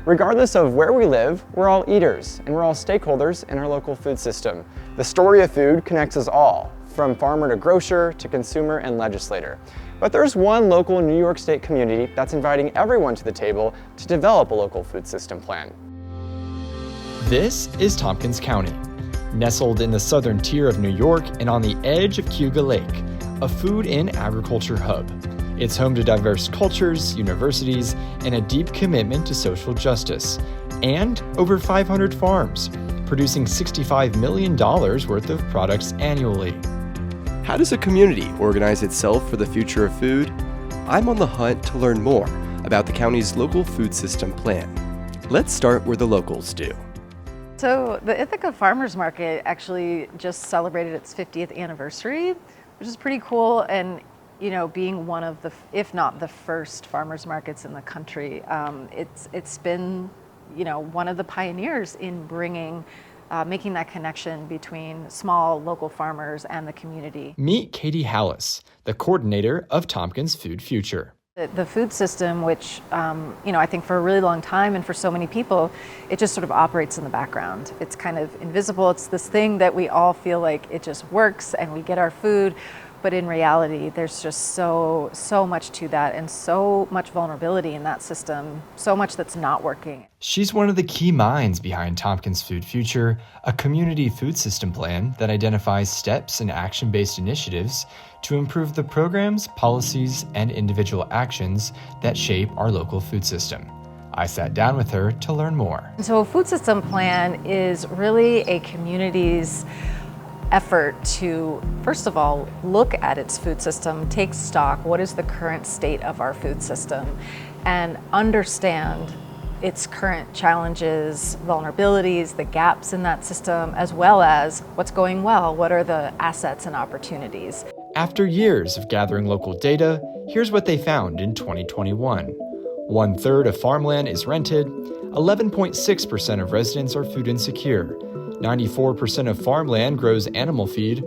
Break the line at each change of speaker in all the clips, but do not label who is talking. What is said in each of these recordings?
Regardless of where we live, we're all eaters, and we're all stakeholders in our local food system. The story of food connects us all, from farmer to grocer to consumer and legislator. But there's one local New York State community that's inviting everyone to the table to develop a local food system plan.
This is Tompkins County, nestled in the southern tier of New York and on the edge of Cayuga Lake, a food and agriculture hub. It's home to diverse cultures, universities, and a deep commitment to social justice, and over 500 farms, producing $65 million worth of products annually.
How does a community organize itself for the future of food? I'm on the hunt to learn more about the county's local food system plan. Let's start where the locals do.
So the Ithaca Farmers Market actually just celebrated its 50th anniversary, which is pretty cool. And being one of the, if not the first farmers markets in the country, it's been, one of the pioneers in making that connection between small local farmers and the community.
Meet Katie Hallas, the coordinator of Tompkins Food Future.
The food system, which, I think for a really long time and for so many people, it just sort of operates in the background. It's kind of invisible. It's this thing that we all feel like it just works and we get our food. But in reality, there's just so much to that and so much vulnerability in that system, so much that's not working.
She's one of the key minds behind Tompkins Food Future, a community food system plan that identifies steps and action-based initiatives to improve the programs, policies, and individual actions that shape our local food system. I sat down with her to learn more.
So a food system plan is really a community's effort to, first of all, look at its food system, take stock, what is the current state of our food system, and understand its current challenges, vulnerabilities, the gaps in that system, as well as what's going well, what are the assets and opportunities.
After years of gathering local data, here's what they found in 2021. 1/3 of farmland is rented, 11.6% of residents are food insecure, 94% of farmland grows animal feed,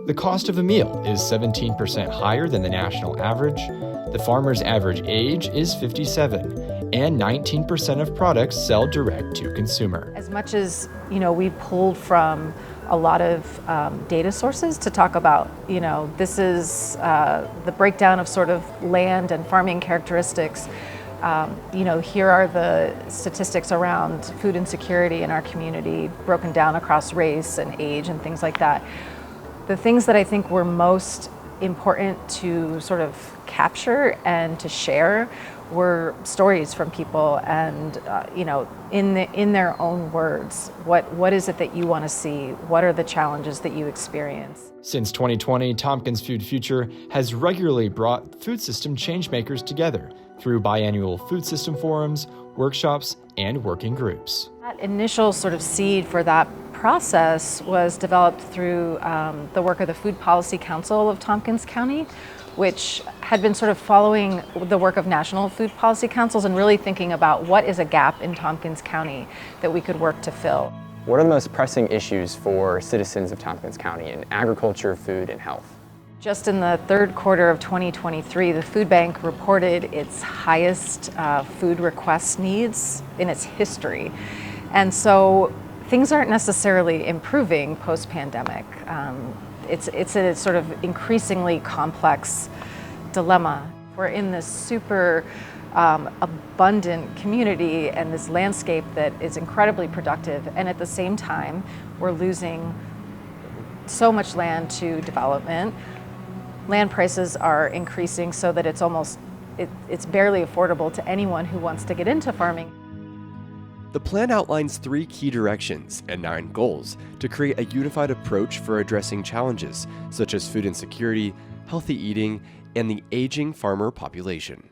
the cost of a meal is 17% higher than the national average, the farmer's average age is 57, and 19% of products sell direct to consumer.
As much as, we pulled from a lot of data sources to talk about, this is the breakdown of sort of land and farming characteristics. Here are the statistics around food insecurity in our community, broken down across race and age and things like that. The things that I think were most important to sort of capture and to share were stories from people and, in their own words. What is it that you want to see? What are the challenges that you experience?
Since 2020, Tompkins Food Future has regularly brought food system changemakers together through biannual food system forums, workshops, and working groups.
That initial sort of seed for that process was developed through the work of the Food Policy Council of Tompkins County, which had been sort of following the work of national food policy councils and really thinking about what is a gap in Tompkins County that we could work to fill.
What are the most pressing issues for citizens of Tompkins County in agriculture, food, and health?
Just in the third quarter of 2023, the food bank reported its highest food request needs in its history. And so things aren't necessarily improving post-pandemic. It's a sort of increasingly complex dilemma. We're in this super abundant community and this landscape that is incredibly productive, and at the same time, we're losing so much land to development. Land prices are increasing so that it's barely affordable to anyone who wants to get into farming.
The plan outlines 3 key directions and 9 goals to create a unified approach for addressing challenges such as food insecurity, healthy eating, and the aging farmer population.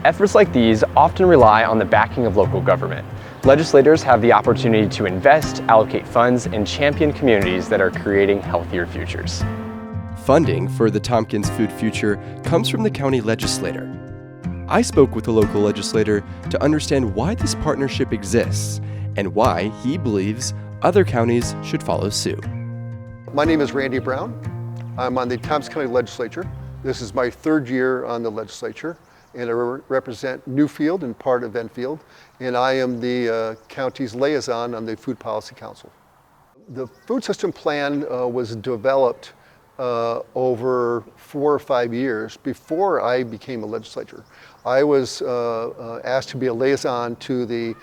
Efforts like these often rely on the backing of local government. Legislators have the opportunity to invest, allocate funds, and champion communities that are creating healthier futures.
Funding for the Tompkins Food Future comes from the county legislator. I spoke with the local legislator to understand why this partnership exists and why he believes other counties should follow suit.
My name is Randy Brown. I'm on the Tompkins County Legislature. This is my third year on the legislature, and I represent Newfield and part of Enfield, and I am the county's liaison on the Food Policy Council. The food system plan was developed over 4 or 5 years before I became a legislator. I was asked to be a liaison to the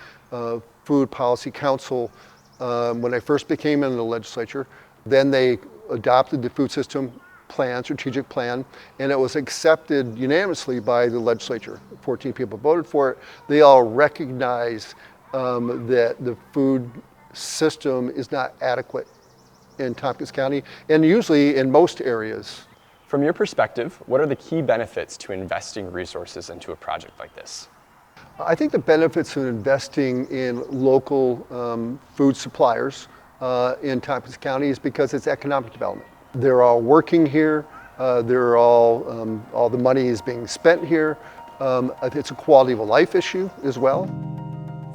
Food Policy Council when I first became in the legislature. Then they adopted the food system plan, strategic plan, and it was accepted unanimously by the legislature. 14 people voted for it. They all recognize that the food system is not adequate in Tompkins County, and usually in most areas.
From your perspective, what are the key benefits to investing resources into a project like this?
I think the benefits of investing in local food suppliers in Tompkins County is because it's economic development. They're all working here. They're all the money is being spent here. It's a quality of life issue as well.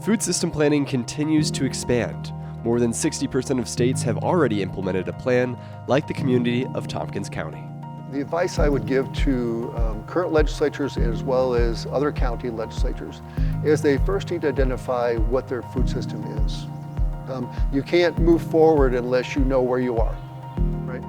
Food system planning continues to expand. More than 60% of states have already implemented a plan like the community of Tompkins County.
The advice I would give to current legislatures as well as other county legislatures is they first need to identify what their food system is. You can't move forward unless you know where you are, right?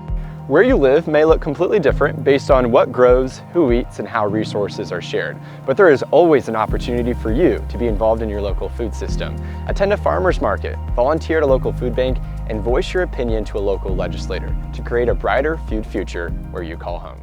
Where you live may look completely different based on what grows, who eats, and how resources are shared. But there is always an opportunity for you to be involved in your local food system. Attend a farmer's market, volunteer at a local food bank, and voice your opinion to a local legislator to create a brighter food future where you call home.